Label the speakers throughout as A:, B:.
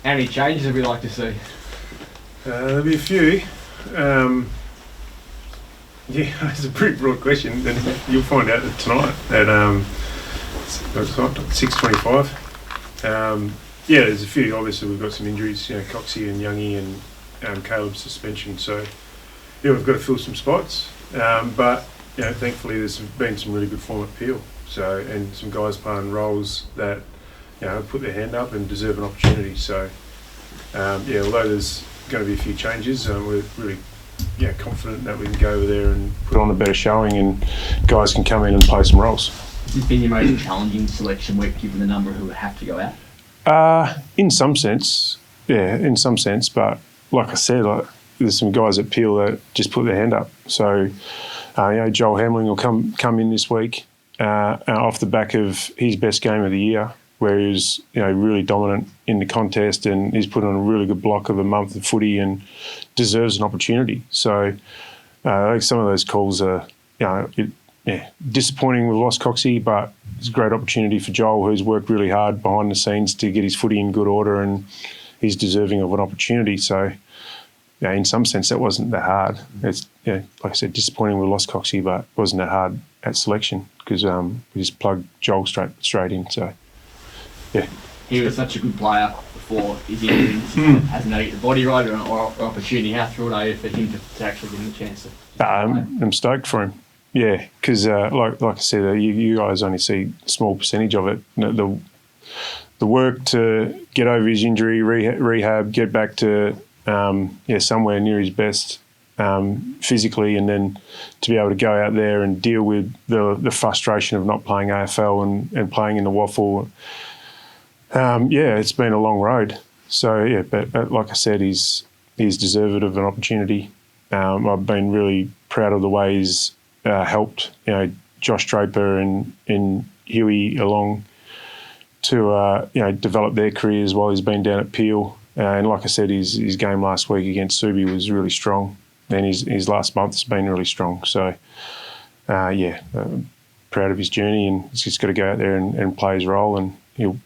A: How many changes would we like to see?
B: There'll be a few. It's a pretty broad question, and you'll find out tonight at 6:25. There's a few. Obviously, we've got some injuries. Coxie and Youngie and Caleb's suspension. So, we've got to fill some spots. But thankfully, there's been some really good form at Peel. So, and some guys playing roles that put their hand up and deserve an opportunity. So, although there's going to be a few changes, we're really confident that we can go over there and put on a better showing, and guys can come in and play some roles.
A: Has this been your most challenging selection week, given the number who have to go out?
B: In some sense, but like I said, there's some guys at Peel that just put their hand up. So, Joel Hamling will come in this week off the back of his best game of the year, where he was really dominant in the contest, and he's put on a really good block of a month of footy and deserves an opportunity. So I think some of those calls are disappointing. We've lost Coxie, but it's a great opportunity for Joel, who's worked really hard behind the scenes to get his footy in good order, and he's deserving of an opportunity. So in some sense that wasn't that hard. It's like I said, disappointing we lost Coxie, but it wasn't that hard at selection because we just plugged Joel straight in. So. Yeah.
A: He was such a good player before his injury. Hasn't had the body right or opportunity. How thrilled are you for him to actually get the chance to
B: I'm stoked for him. Yeah, because like I said, you guys only see a small percentage of it. The work to get over his injury, rehab, get back to somewhere near his best physically, and then to be able to go out there and deal with the frustration of not playing AFL and playing in the waffle. It's been a long road. So, but like I said, he's deserved of an opportunity. I've been really proud of the way he's helped, Josh Draper and Huey along to, develop their careers while he's been down at Peel. And like I said, his game last week against Subi was really strong, and his last month has been really strong. So, proud of his journey, and he's just got to go out there and play his role, and he'll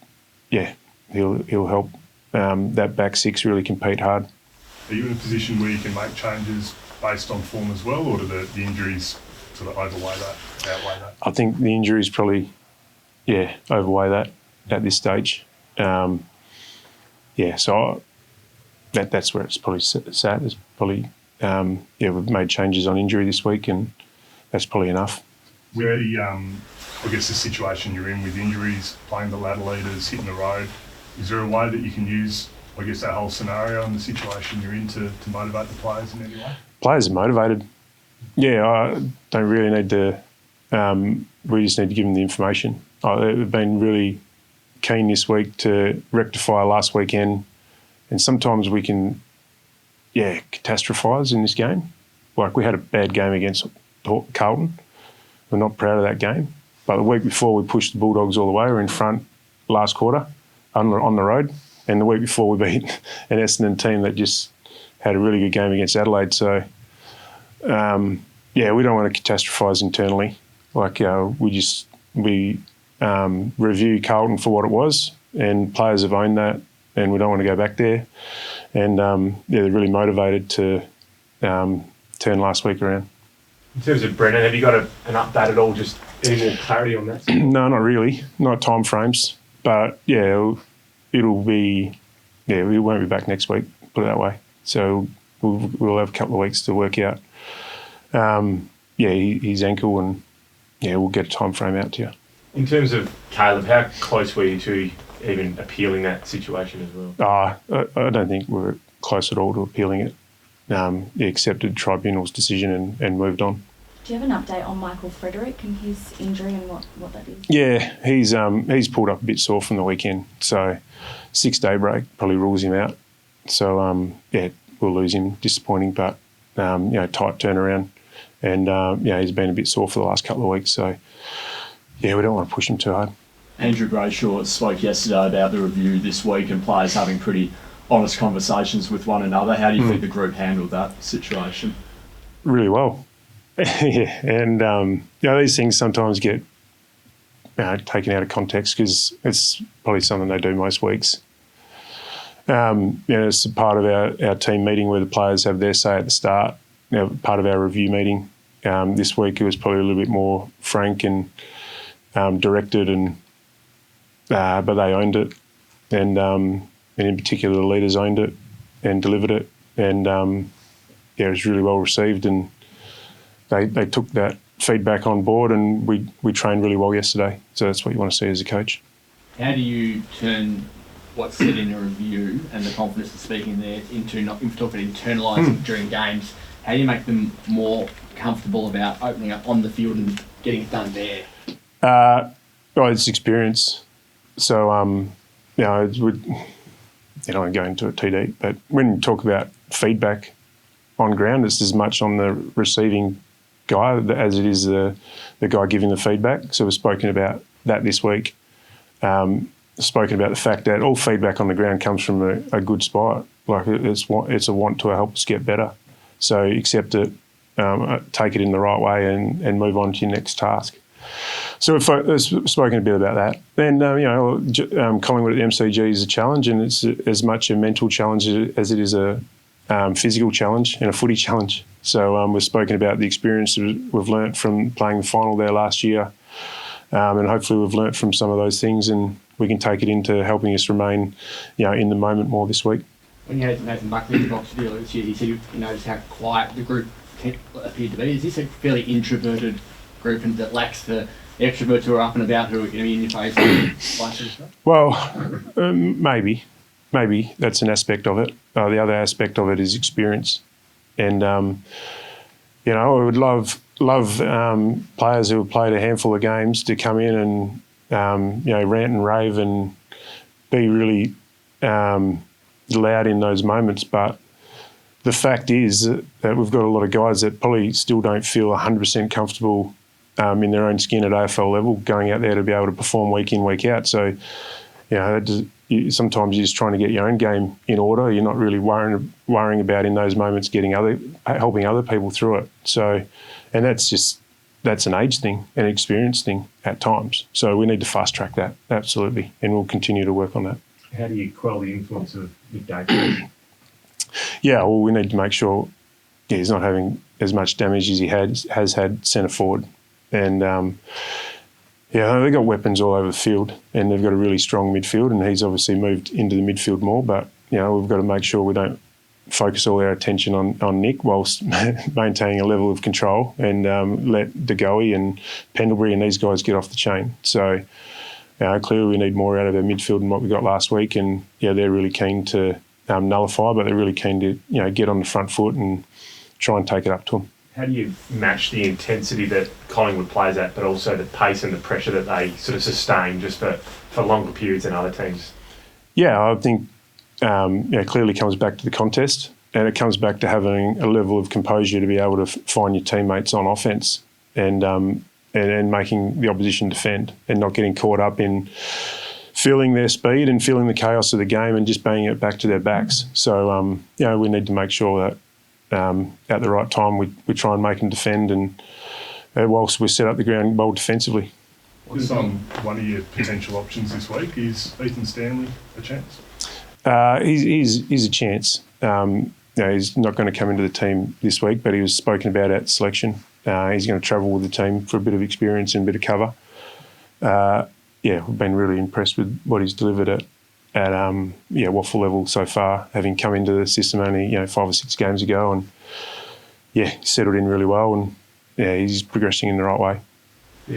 B: help that back six really compete hard.
C: Are you in a position where you can make changes based on form as well, or do the injuries sort of outweigh that?
B: I think the injuries probably, overweigh that at this stage. So that's where it's probably sat. It's probably, we've made changes on injury this week, and that's probably enough.
C: Where the situation you're in with injuries, playing the ladder leaders, hitting the road, is there a way that you can use, that whole scenario and the situation you're in to motivate the players in any way?
B: Players are motivated. I don't really need to, we just need to give them the information. They've been really keen this week to rectify last weekend, and sometimes we can, catastrophise in this game. Like we had a bad game against Carlton. We're not proud of that game. But the week before, we pushed the Bulldogs all the way. We were in front last quarter on the road. And the week before, we beat an Essendon team that just had a really good game against Adelaide. So, we don't want to catastrophise internally. We review Carlton for what it was, and players have owned that, and we don't want to go back there. And, they're really motivated to turn last week around.
D: In terms of Brennan, have you got an update at all, just any more clarity on that?
B: No, not really. Not time frames. But, it'll be... we won't be back next week, put it that way. So we'll have a couple of weeks to work out, his ankle, and, we'll get a time frame out to you.
D: In terms of Caleb, how close were you to even appealing that situation as well?
B: I don't think we're close at all to appealing it. He accepted tribunal's decision and moved on.
E: Do you have an update on Michael Frederick and his injury and what that is?
B: Yeah, he's pulled up a bit sore from the weekend, so 6-day break probably rules him out. So we'll lose him. Disappointing, but tight turnaround, and he's been a bit sore for the last couple of weeks. So we don't want to push him too hard.
F: Andrew Brayshaw spoke yesterday about the review this week and players having pretty honest conversations with one another. How do you think the group handled that situation?
B: Really well. And these things sometimes get taken out of context because it's probably something they do most weeks. It's a part of our team meeting where the players have their say at the start. Part of our review meeting this week, it was probably a little bit more frank and directed, and but they owned it, and in particular the leaders owned it and delivered it, and it was really well received, and they took that feedback on board, and we trained really well yesterday. So that's what you want to see as a coach.
A: How do you turn what's said in a review and the confidence of speaking there into not talking internalising during games? How do you make them more comfortable about opening up on the field and getting it done there?
B: Well, it's experience. So I don't want to go into it too deep, but when you talk about feedback on ground, it's as much on the receiving guy as it is the guy giving the feedback. So we've spoken about that this week. Spoken about the fact that all feedback on the ground comes from a good spot. Like it's a want to help us get better. So accept it, take it in the right way, and move on to your next task. So we've spoken a bit about that. Then Collingwood at the MCG is a challenge, and it's as much a mental challenge as it is a physical challenge and a footy challenge. So we've spoken about the experience that we've learnt from playing the final there last year, and hopefully we've learnt from some of those things, and we can take it into helping us remain, in the moment more this week.
A: When you had Nathan Buckley in the box earlier this year, he said you noticed how quiet the group appeared to be. Is this a fairly introverted group and that lacks the extroverts who are up and about, who are going to be in your face and vice versa?
B: Well, maybe that's an aspect of it. The other aspect of it is experience, and I would love players who have played a handful of games to come in and rant and rave and be really loud in those moments. But the fact is that we've got a lot of guys that probably still don't feel 100% comfortable in their own skin at AFL level, going out there to be able to perform week in, week out. So, sometimes you're just trying to get your own game in order. You're not really worrying about in those moments helping other people through it. So, and that's an age thing, an experience thing at times. So we need to fast track that, absolutely, and we'll continue to work on that.
D: How do you quell the influence of Nick Davis?
B: Yeah, well, we need to make sure he's not having as much damage as he has had centre forward. And, they've got weapons all over the field, and they've got a really strong midfield, and he's obviously moved into the midfield more. But, we've got to make sure we don't focus all our attention on Nick whilst maintaining a level of control, and let DeGoey and Pendlebury and these guys get off the chain. So clearly we need more out of our midfield than what we got last week, and they're really keen to nullify, but they're really keen to get on the front foot and try and take it up to them.
D: How do you match the intensity that Collingwood plays at, but also the pace and the pressure that they sort of sustain just for longer periods than other teams? Yeah,
B: I think clearly comes back to the contest, and it comes back to having a level of composure to be able to find your teammates on offence, and making the opposition defend, and not getting caught up in feeling their speed and feeling the chaos of the game and just banging it back to their backs. So we need to make sure that at the right time we try and make them defend, and whilst we set up the ground well defensively.
C: What's one of your potential options this week? Is Ethan Stanley a chance?
B: He's a chance. He's not going to come into the team this week, but he was spoken about at selection. He's going to travel with the team for a bit of experience and a bit of cover. We've been really impressed with what he's delivered at waffle level so far, having come into the system only 5 or 6 games ago, and he's settled in really well, and he's progressing in the right way.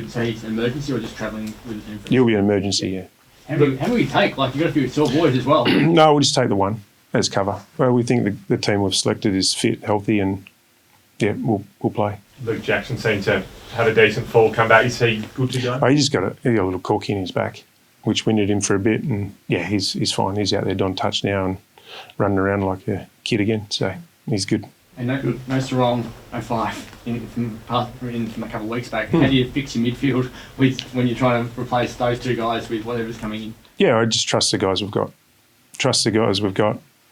A: So he's an emergency or just travelling with the team?
B: He'll be an emergency, yeah.
A: How many will you take? Like, you've got a few sore boys as well.
B: No, we'll just take the one as cover. Well, we think the team we've selected is fit, healthy, and we'll play.
D: Luke Jackson seemed to have a decent fall, come back. Is he good to go?
B: He just got a little corky in his back, which winded him for a bit, and he's fine. He's out there on touch now and running around like a kid again, so he's good.
A: And no Sarong 05 from a couple of weeks back. How do you fix your midfield when you're trying to replace those two guys with whatever's coming in?
B: Yeah, I just trust the guys we've got.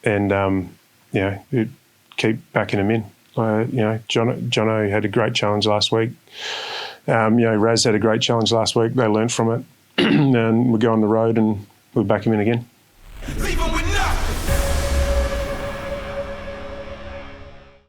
B: And keep backing them in. Jono had a great challenge last week. Raz had a great challenge last week. They learned from it, and we go on the road and we back him in again.